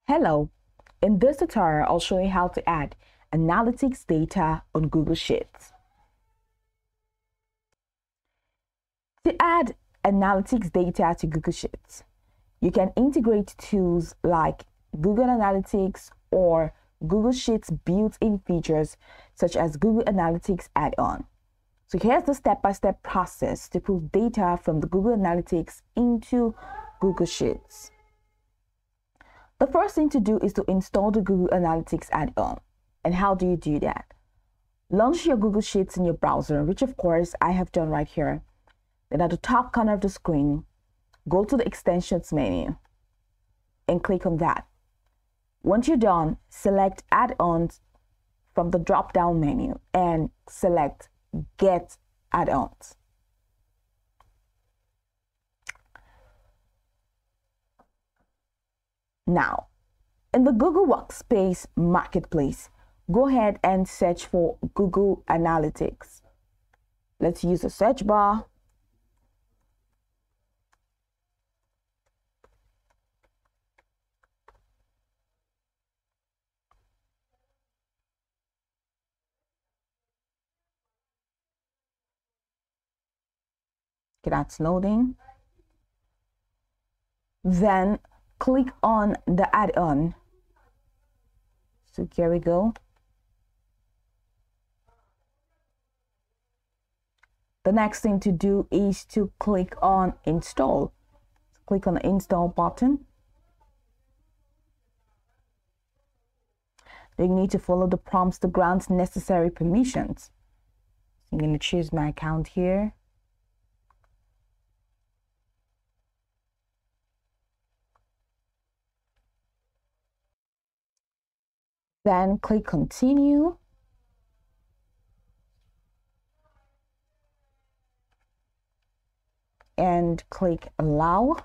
Hello, in this tutorial I'll show you how to add analytics data on Google Sheets. To add analytics data to Google Sheets, you can integrate tools like Google Analytics or Google Sheets built-in features such as Google Analytics add-on. So here's the step-by-step process to pull data from the Google Analytics into Google Sheets. The first thing to do is to install the Google Analytics add-on. And how do you do that? Launch your Google Sheets in your browser, which of course I have done right here. Then at the top corner of the screen, go to the extensions menu and click on that. Once you're done, select add-ons from the drop-down menu and select Get Add-ons. Now, in the Google Workspace Marketplace, go ahead and search for Google Analytics. Let's use a search bar. Okay, that's loading. Then click on the add-on. So here we go. The next thing to do is to click on install. So click on the install button. Then you need to follow the prompts to grant necessary permissions. So I'm going to choose my account here. Then click continue. And click allow.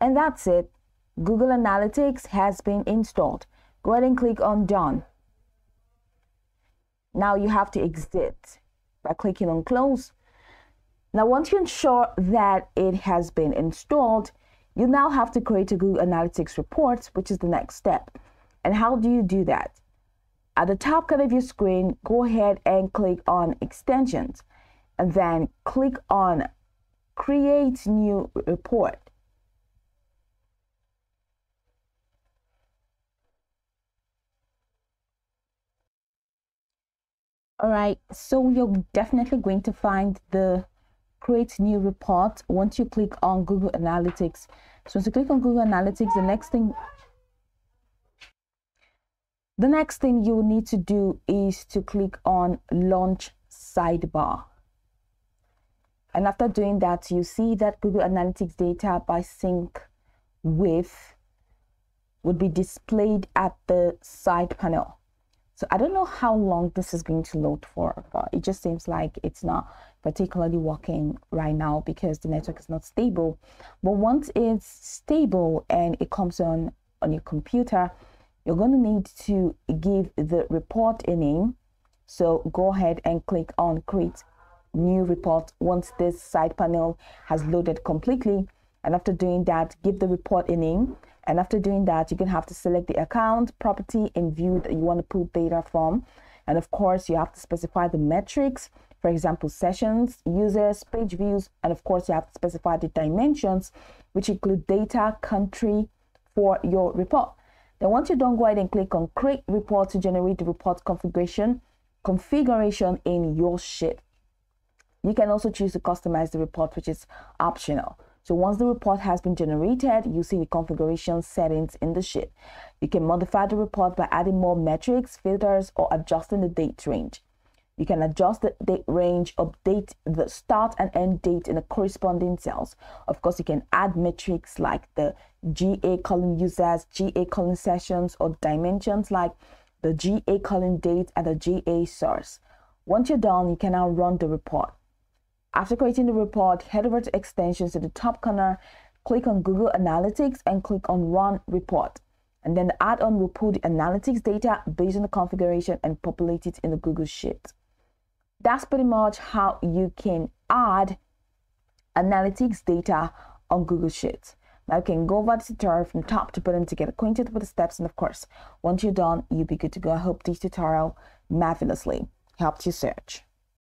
And that's it. Google Analytics has been installed. Go ahead and click on done. Now you have to exit by clicking on close. Now once you ensure that it has been installed, you now have to create a Google Analytics report, which is the next step. And how do you do that? At the top corner of your screen, go ahead and click on extensions and then click on create new report. All right, so you're definitely going to find the create new report once you click on Google Analytics. So once you click on Google Analytics, the next thing you will need to do is to click on launch sidebar. And after doing that, you see that Google Analytics data by sync with would be displayed at the side panel. So I don't know how long this is going to load for, but it just seems like it's not particularly working right now because the network is not stable. But once it's stable and it comes on your computer, you're going to need to give the report a name. So go ahead and click on create new report once this side panel has loaded completely. And after doing that, give the report a name. And after doing that, you're going to have to select the account, property, and view that you want to pull data from. And of course, you have to specify the metrics, for example, sessions, users, page views, and of course, you have to specify the dimensions, which include data, country for your report. Then once you're done, go ahead and click on create report to generate the report configuration in your sheet. You can also choose to customize the report, which is optional. So once the report has been generated, you see the configuration settings in the sheet. You can modify the report by adding more metrics, filters, or adjusting the date range. You can adjust the date range, update the start and end date in the corresponding cells. Of course, you can add metrics like the GA column users, GA column sessions, or dimensions like the GA column date and the GA source. Once you're done, you can now run the report. After creating the report, head over to extensions at the top corner, click on Google Analytics and click on Run Report. And then the add-on will pull the analytics data based on the configuration and populate it in the Google Sheet. That's pretty much how you can add analytics data on Google Sheets. Now you can go over the tutorial from top to bottom to get acquainted with the steps, and of course, once you're done, you'll be good to go. I hope this tutorial marvelously helped you search.